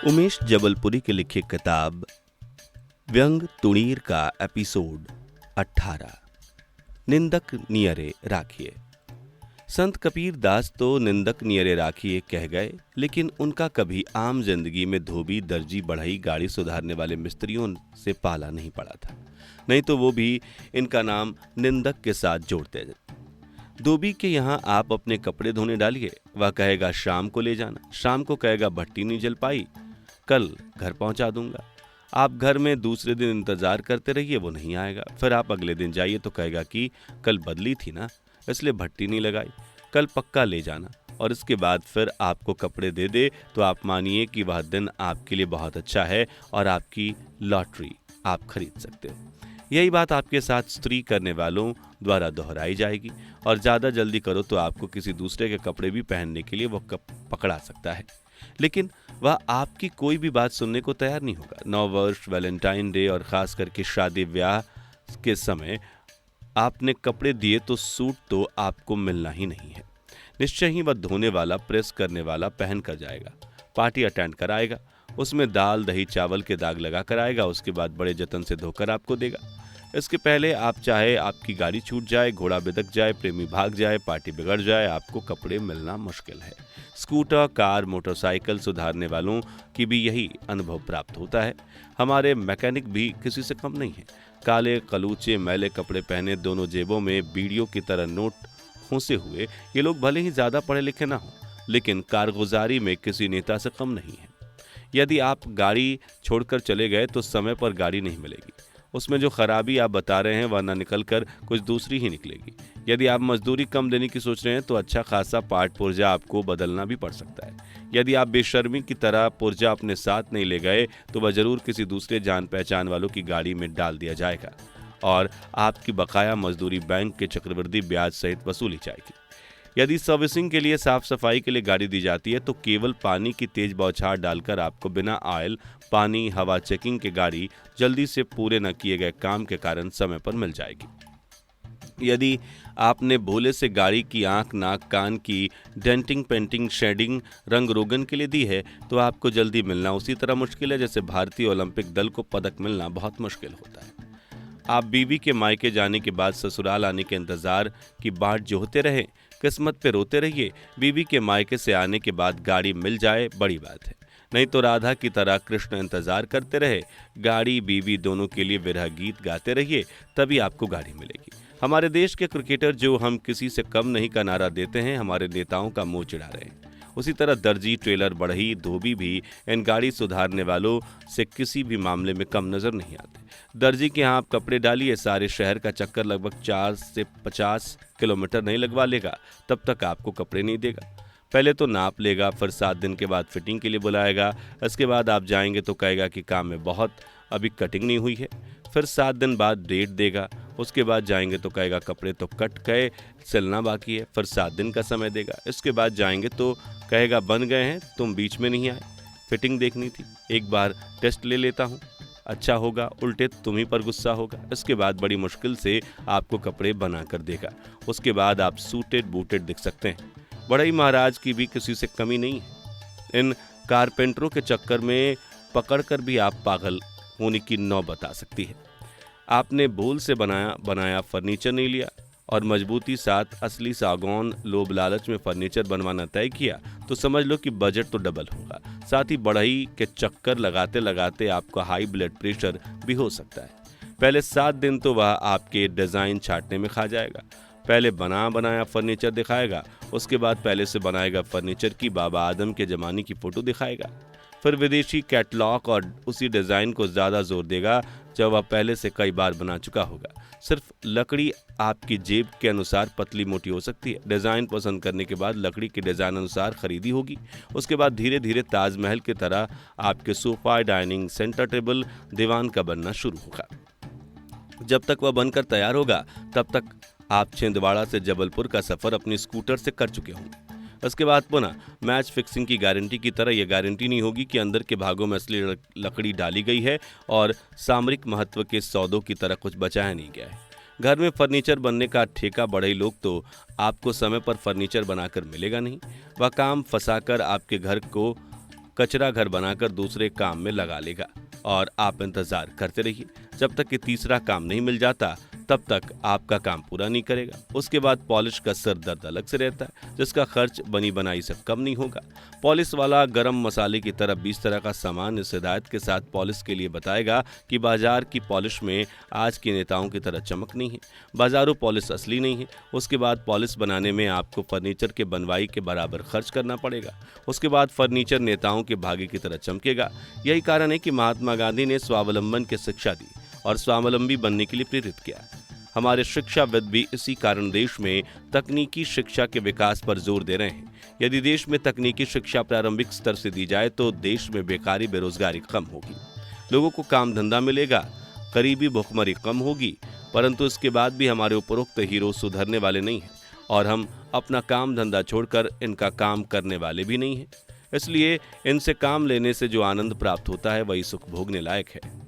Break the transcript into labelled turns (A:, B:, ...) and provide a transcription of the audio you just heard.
A: उमेश जबलपुरी की लिखी किताब व्यंग तुणीर का एपिसोड 18 निंदक नियरे राखिए। संत कबीर दास तो निंदक नियरे राखिए कह गए, लेकिन उनका कभी आम जिंदगी में धोबी, दर्जी, बढ़ई, गाड़ी सुधारने वाले मिस्त्रियों से पाला नहीं पड़ा था। नहीं तो वो भी इनका नाम निंदक के साथ जोड़ते। धोबी के यहाँ आप अपने कपड़े धोने डालिए, वह कहेगा शाम को ले जाना। शाम को कहेगा भट्टी नहीं जल पाई, कल घर पहुंचा दूंगा। आप घर में दूसरे दिन इंतजार करते रहिए, वो नहीं आएगा। फिर आप अगले दिन जाइए तो कहेगा कि कल बदली थी ना, इसलिए भट्टी नहीं लगाई, कल पक्का ले जाना। और इसके बाद फिर आपको कपड़े दे दे तो आप मानिए कि वह दिन आपके लिए बहुत अच्छा है और आपकी लॉटरी आप खरीद सकते हो। यही बात आपके साथ स्त्री करने वालों द्वारा दोहराई जाएगी, और ज़्यादा जल्दी करो तो आपको किसी दूसरे के कपड़े भी पहनने के लिए वो पकड़ा सकता है। लेकिन वह आपकी कोई भी बात सुनने को तैयार नहीं होगा। 9 वर्ष, वैलेंटाइन डे और खास करके शादी ब्याह के समय आपने कपड़े दिए तो सूट तो आपको मिलना ही नहीं है। निश्चय ही वह धोने वाला, प्रेस करने वाला पहन कर जाएगा, पार्टी अटेंड कराएगा, उसमें दाल दही चावल के दाग लगा कर आएगा, उसके बाद बड़े जतन से धोकर आपको देगा। इसके पहले आप चाहे आपकी गाड़ी छूट जाए, घोड़ा बिदक जाए, प्रेमी भाग जाए, पार्टी बिगड़ जाए, आपको कपड़े मिलना मुश्किल है। स्कूटर, कार, मोटरसाइकिल सुधारने वालों की भी यही अनुभव प्राप्त होता है। हमारे मैकेनिक भी किसी से कम नहीं है। काले कलूचे मैले कपड़े पहने, दोनों जेबों में बीड़ियों की तरह नोट खोसे हुए ये लोग भले ही ज्यादा पढ़े लिखे ना हो, लेकिन कारगुजारी में किसी नेता से कम नहीं है। यदि आप गाड़ी छोड़कर चले गए तो समय पर गाड़ी नहीं मिलेगी, उसमें जो खराबी आप बता रहे हैं वह न निकल कर कुछ दूसरी ही निकलेगी। यदि आप मजदूरी कम देने की सोच रहे हैं तो अच्छा खासा पार्ट पुर्जा आपको बदलना भी पड़ सकता है। यदि आप बेशर्मी की तरह पुर्जा अपने साथ नहीं ले गए तो वह जरूर किसी दूसरे जान पहचान वालों की गाड़ी में डाल दिया जाएगा और आपकी बकाया मजदूरी बैंक के चक्रवृद्धि ब्याज सहित वसूली जाएगी। यदि सर्विसिंग के लिए, साफ सफाई के लिए गाड़ी दी जाती है तो केवल पानी की तेज बौछार डालकर आपको बिना ऑयल, पानी, हवा चेकिंग के गाड़ी जल्दी से पूरे न किए गए काम के कारण समय पर मिल जाएगी। यदि आपने भोले से गाड़ी की आंख, नाक, कान की डेंटिंग, पेंटिंग, शेडिंग, रंग रोगन के लिए दी है तो आपको जल्दी मिलना उसी तरह मुश्किल है जैसे भारतीय ओलंपिक दल को पदक मिलना बहुत मुश्किल होता है। आप बीवी के मायके जाने के बाद ससुराल आने के इंतजार की बाट जोहते रहे, किस्मत पे रोते रहिए। बीवी के मायके से आने के बाद गाड़ी मिल जाए बड़ी बात है, नहीं तो राधा की तरह कृष्ण इंतजार करते रहे। गाड़ी बीवी दोनों के लिए विरह गीत गाते रहिए, तभी आपको गाड़ी मिलेगी। हमारे देश के क्रिकेटर जो हम किसी से कम नहीं का नारा देते हैं, हमारे नेताओं का मुंह चिढ़ा रहे हैं। उसी तरह दर्जी, टेलर, बढ़ई, धोबी भी इन गाड़ी सुधारने वालों से किसी भी मामले में कम नजर नहीं आते। दर्जी के यहाँ आप कपड़े डालिए, सारे शहर का चक्कर लगभग 4 से 50 किलोमीटर नहीं लगवा लेगा, तब तक आपको कपड़े नहीं देगा। पहले तो नाप लेगा, फिर 7 दिन के बाद फिटिंग के लिए बुलाएगा। इसके बाद आप जाएंगे तो कहेगा कि काम में बहुत अभी कटिंग नहीं हुई है। फिर 7 दिन बाद डेट देगा। उसके बाद जाएंगे तो कहेगा कपड़े तो कट गए, सिलना बाकी है। फिर 7 दिन का समय देगा। इसके बाद जाएंगे तो कहेगा बन गए हैं, तुम बीच में नहीं आए, फिटिंग देखनी थी, एक बार टेस्ट ले लेता हूँ, अच्छा होगा, उल्टे तुम ही पर गुस्सा होगा। इसके बाद बड़ी मुश्किल से आपको कपड़े बना कर देगा। उसके बाद आप सूटेड बूटेड दिख सकते हैं। बड़ई महाराज की भी किसी से कमी नहीं है। इन कारपेंटरों के चक्कर में पकड़कर भी आप पागल होने की नौबत आ सकती है। आपने भूल से बनाया फर्नीचर नहीं लिया और मजबूती साथ असली सागौन लोभ लालच में फर्नीचर बनवाना तय किया तो समझ लो कि बजट तो डबल होगा। साथ ही बढ़ई के चक्कर लगाते लगाते आपका हाई ब्लड प्रेशर भी हो सकता है। पहले 7 दिन तो वह आपके डिज़ाइन छांटने में खा जाएगा। पहले बनाया फर्नीचर दिखाएगा, उसके बाद पहले से बनाएगा फर्नीचर की बाबा आदम के ज़माने की फ़ोटो दिखाएगा। फिर विदेशी कैटलॉग और उसी डिज़ाइन को ज़्यादा जोर देगा जब वह पहले से कई बार बना चुका होगा। सिर्फ लकड़ी आपकी जेब के अनुसार पतली मोटी हो सकती है। डिज़ाइन पसंद करने के बाद लकड़ी के डिज़ाइन अनुसार खरीदी होगी। उसके बाद धीरे धीरे ताजमहल की तरह आपके सोफा, डाइनिंग, सेंटर टेबल, दीवान का बनना शुरू होगा। जब तक वह बनकर तैयार होगा तब तक आप छिंदवाड़ा से जबलपुर का सफ़र अपनी स्कूटर से कर चुके होंगे। उसके बाद पुनः मैच फिक्सिंग की गारंटी की तरह यह गारंटी नहीं होगी कि अंदर के भागों में असली लकड़ी डाली गई है और सामरिक महत्व के सौदों की तरह कुछ बचाया नहीं गया है। घर में फर्नीचर बनने का ठेका बढ़ई लोग तो आपको समय पर फर्नीचर बनाकर मिलेगा नहीं। वह काम फंसाकर आपके घर को कचरा घर बनाकर दूसरे काम में लगा लेगा और आप इंतजार करते रहिए जब तक कि तीसरा काम नहीं मिल जाता, तब तक आपका काम पूरा नहीं करेगा। उसके बाद पॉलिश का सिर दर्द अलग से रहता है, जिसका खर्च बनी बनाई से कम नहीं होगा। पॉलिश वाला गरम मसाले की तरह 20 तरह का सामान इस हिदायत के साथ पॉलिश के लिए बताएगा कि बाजार की पॉलिश में आज के नेताओं की तरह चमक नहीं है, बाजारू पॉलिश असली नहीं है। उसके बाद पॉलिश बनाने में आपको फर्नीचर के बनवाई के बराबर खर्च करना पड़ेगा। उसके बाद फर्नीचर नेताओं के भाग्य की तरह चमकेगा। यही कारण है कि महात्मा गांधी ने स्वावलंबन की शिक्षा दी और स्वावलंबी बनने के लिए प्रेरित किया। हमारे शिक्षाविद भी इसी कारण देश में तकनीकी शिक्षा के विकास पर जोर दे रहे हैं। यदि देश में तकनीकी शिक्षा प्रारंभिक स्तर से दी जाए तो देश में बेकारी बेरोजगारी कम होगी, लोगों को काम धंधा मिलेगा, गरीबी भुखमरी कम होगी। परंतु इसके बाद भी हमारे उपरोक्त हीरो सुधरने वाले नहीं हैं और हम अपना काम धंधा छोड़कर इनका काम करने वाले भी नहीं हैं। इसलिए इनसे काम लेने से जो आनंद प्राप्त होता है वही सुख भोगने लायक है।